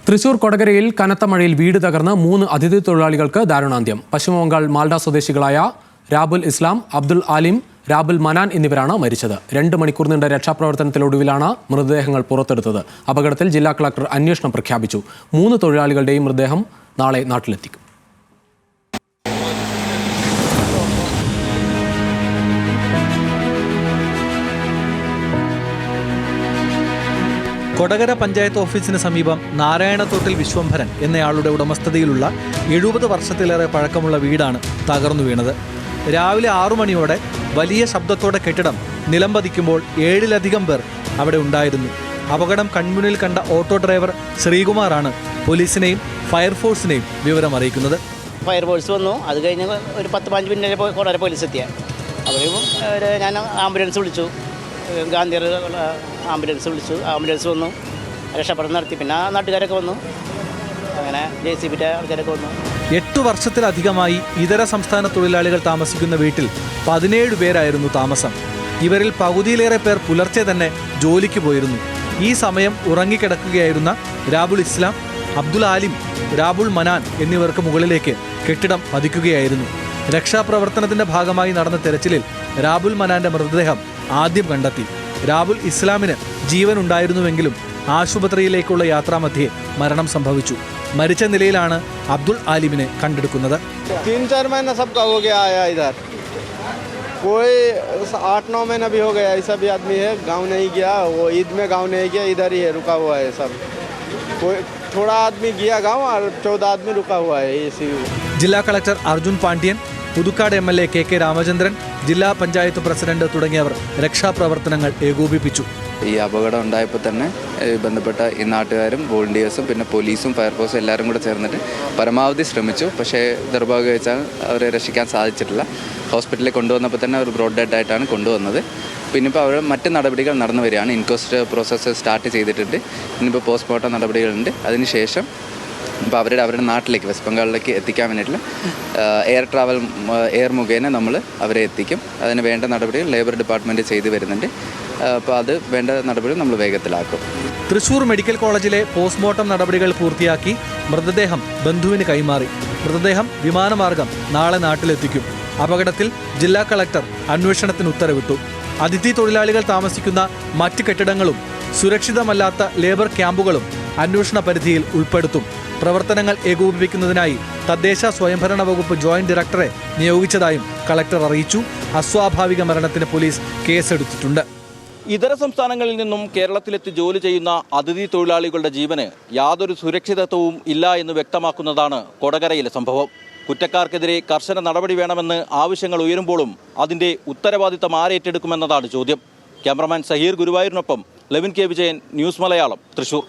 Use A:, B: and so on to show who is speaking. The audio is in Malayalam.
A: തൃശൂർ കൊടകരയിൽ കനത്ത മഴയിൽ വീട് തകർന്ന് 3 അതിഥി തൊഴിലാളികൾക്ക് ദാരുണാന്ത്യം. പശ്ചിമബംഗാൾ മാൽഡ സ്വദേശികളായ രാബുൽ ഇസ്ലാം, അബ്ദുൽ ആലിം, രാബുൽ മനാൻ എന്നിവരാണ് മരിച്ചത്. 2 മണിക്കൂർ നീണ്ട രക്ഷാപ്രവർത്തനത്തിലൊടുവിലാണ് മൃതദേഹങ്ങൾ പുറത്തെടുത്തത്. അപകടത്തിൽ ജില്ലാ കളക്ടർ അന്വേഷണം പ്രഖ്യാപിച്ചു. 3 തൊഴിലാളികളുടെയും മൃതദേഹം നാളെ നാട്ടിലെത്തിക്കും.
B: കൊടകര പഞ്ചായത്ത് ഓഫീസിന് സമീപം നാരായണത്തോട്ടിൽ വിശ്വംഭരൻ എന്നയാളുടെ ഉടമസ്ഥതയിലുള്ള 70 വർഷത്തിലേറെ പഴക്കമുള്ള വീടാണ് തകർന്നു വീണത്. രാവിലെ 6 മണിയോടെ വലിയ ശബ്ദത്തോടെ കെട്ടിടം നിലംപതിക്കുമ്പോൾ 7-ലധികം പേർ അവിടെ ഉണ്ടായിരുന്നു. അപകടം കൺമുന്നിൽ കണ്ട ഓട്ടോ ഡ്രൈവർ ശ്രീകുമാറാണ് പോലീസിനെയും ഫയർഫോഴ്സിനെയും വിവരം അറിയിക്കുന്നത്.
C: ഫയർഫോഴ്സ് വന്നു. അത് കഴിഞ്ഞ് ഒരു 10-15 മിനിറ്റ് കൊടകര പോലീസ് എത്തിയ അവർ ഞാൻ ആംബുലൻസ് വിളിച്ചു. ഗാന്ധിയർ ആംബുലൻസ് വിളിച്ചു. ആംബുലൻസ് വന്നു, രക്ഷപ്പെടുന്ന നടത്തി. പിന്നെ നാട്ടുകാരൊക്കെ വന്നു. അങ്ങനെ JCBയുടെ ആൾക്കാരൊക്കെ വന്നു.
B: 8 വർഷത്തിലധികമായി ഇതര സംസ്ഥാന തൊഴിലാളികൾ താമസിക്കുന്ന വീട്ടിൽ 17 പേരായിരുന്നു താമസം. ഇവരിൽ പകുതിയിലേറെ പേർ പുലർച്ചെ തന്നെ ജോലിക്ക് പോയിരുന്നു. ഈ സമയം ഉറങ്ങിക്കിടക്കുകയായിരുന്ന രാബുൽ ഇസ്ലാം, അബ്ദുൽ ആലിം, രാബുൽ മനാൻ എന്നിവർക്ക് മുകളിലേക്ക് കെട്ടിടം പതിക്കുകയായിരുന്നു. രക്ഷാപ്രവർത്തനത്തിന്റെ ഭാഗമായി നടന്ന തെരച്ചിലിൽ രാബുൽ മനാന്റെ മൃതദേഹം ആദ്യം കണ്ടെത്തി. രാബുൽ ഇസ്ലാമിന് ജീവൻ ഉണ്ടായിരുന്നുവെങ്കിലും ആശുപത്രിയിലേക്കുള്ള യാത്രാമധ്യേ മരണം സംഭവിച്ചു. മരിച്ച നിലയിലാണ് അബ്ദുൽ ആലിമിനെ കണ്ടെടുക്കുന്നത്.
D: 3-4 महीना सबका हो गया आया इधर, कोई 8-9 महीना भी हो गया. ऐसा भी आदमी है, गांव नहीं गया, वो ईद में गांव नहीं गया, इधर ही है, रुका हुआ है सब. कोई थोड़ा आदमी गया गांव और 14 आदमी रुका हुआ है. इसी
B: ജില്ലാ collector Arjun Pandian, Puthukkad MLA KK Ramachandran, ജില്ലാ പഞ്ചായത്ത് പ്രസിഡന്റ് തുടങ്ങിയവർ രക്ഷാപ്രവർത്തനങ്ങൾ ഏകോപിപ്പിച്ചു.
E: ഈ അപകടം ഉണ്ടായപ്പോൾ തന്നെ ബന്ധപ്പെട്ട ഈ നാട്ടുകാരും വോളണ്ടിയേഴ്സും പിന്നെ പോലീസും ഫയർഫോഴ്സും എല്ലാവരും കൂടെ ചേർന്നിട്ട് പരമാവധി ശ്രമിച്ചു. പക്ഷേ ദുർഭാഗ്യവശാൽ അവരെ രക്ഷിക്കാൻ സാധിച്ചിട്ടില്ല. ഹോസ്പിറ്റലിൽ കൊണ്ടുവന്നപ്പോൾ തന്നെ അവർ ബ്രോഡ് ഡെഡ് ആയിട്ടാണ് കൊണ്ടുവന്നത്. പിന്നെ ഇപ്പോൾ അവർ മറ്റ് നടപടികൾ നടന്നു വരികയാണ്. ഇൻക്വസ്റ്റ് പ്രോസസ്സ് സ്റ്റാർട്ട് ചെയ്തിട്ടുണ്ട്. ഇന്നിപ്പോൾ പോസ്റ്റ്മോർട്ടം നടപടികളുണ്ട്. അതിനുശേഷം ഇപ്പോൾ അവരുടെ നാട്ടിലേക്ക്, വെസ്റ്റ് ബംഗാളിലേക്ക് എത്തിക്കാൻ വേണ്ടിയിട്ടുള്ള എയർ മുഖേന നമ്മൾ അവരെ എത്തിക്കും. അതിന് വേണ്ട നടപടികൾ ലേബർ ഡിപ്പാർട്ട്മെൻറ്റ് ചെയ്തു വരുന്നുണ്ട്. അപ്പോൾ അത് വേണ്ട നടപടികൾ നമ്മൾ വേഗത്തിലാക്കും.
B: തൃശൂർ മെഡിക്കൽ കോളേജിലെ പോസ്റ്റ്മോർട്ടം നടപടികൾ പൂർത്തിയാക്കി മൃതദേഹം ബന്ധുവിന് കൈമാറി. മൃതദേഹം വിമാനമാർഗം നാളെ നാട്ടിലെത്തിക്കും. അപകടത്തിൽ ജില്ലാ കളക്ടർ അന്വേഷണത്തിന് ഉത്തരവിട്ടു. അതിഥി തൊഴിലാളികൾ താമസിക്കുന്ന മറ്റ് കെട്ടിടങ്ങളും സുരക്ഷിതമല്ലാത്ത ലേബർ ക്യാമ്പുകളും അന്വേഷണ പരിധിയിൽ ഉൾപ്പെടുത്തും. പ്രവർത്തനങ്ങൾ ഏകോപിപ്പിക്കുന്നതിനായി തദ്ദേശ സ്വയംഭരണ വകുപ്പ് ജോയിന്റ് ഡയറക്ടറെ നിയോഗിച്ചതായും കളക്ടർ അറിയിച്ചു. അസ്വാഭാവിക മരണത്തിന് പോലീസ് കേസെടുത്തിട്ടുണ്ട്.
F: ഇതര സംസ്ഥാനങ്ങളിൽ നിന്നും കേരളത്തിലെത്തി ജോലി ചെയ്യുന്ന അതിഥി തൊഴിലാളികളുടെ ജീവന് യാതൊരു സുരക്ഷിതത്വവും ഇല്ല എന്ന് വ്യക്തമാക്കുന്നതാണ് കൊടകരയിലെ സംഭവം. കുറ്റക്കാർക്കെതിരെ കർശന നടപടി വേണമെന്ന് ആവശ്യങ്ങൾ ഉയരുമ്പോഴും അതിന്റെ ഉത്തരവാദിത്തം ആരേറ്റെടുക്കുമെന്നതാണ് ചോദ്യം. ക്യാമറമാൻ സഹീർ ഗുരുവായൂരിനൊപ്പം ലെവിൻ K. വിജയൻ, ന്യൂസ് മലയാളം, തൃശൂർ.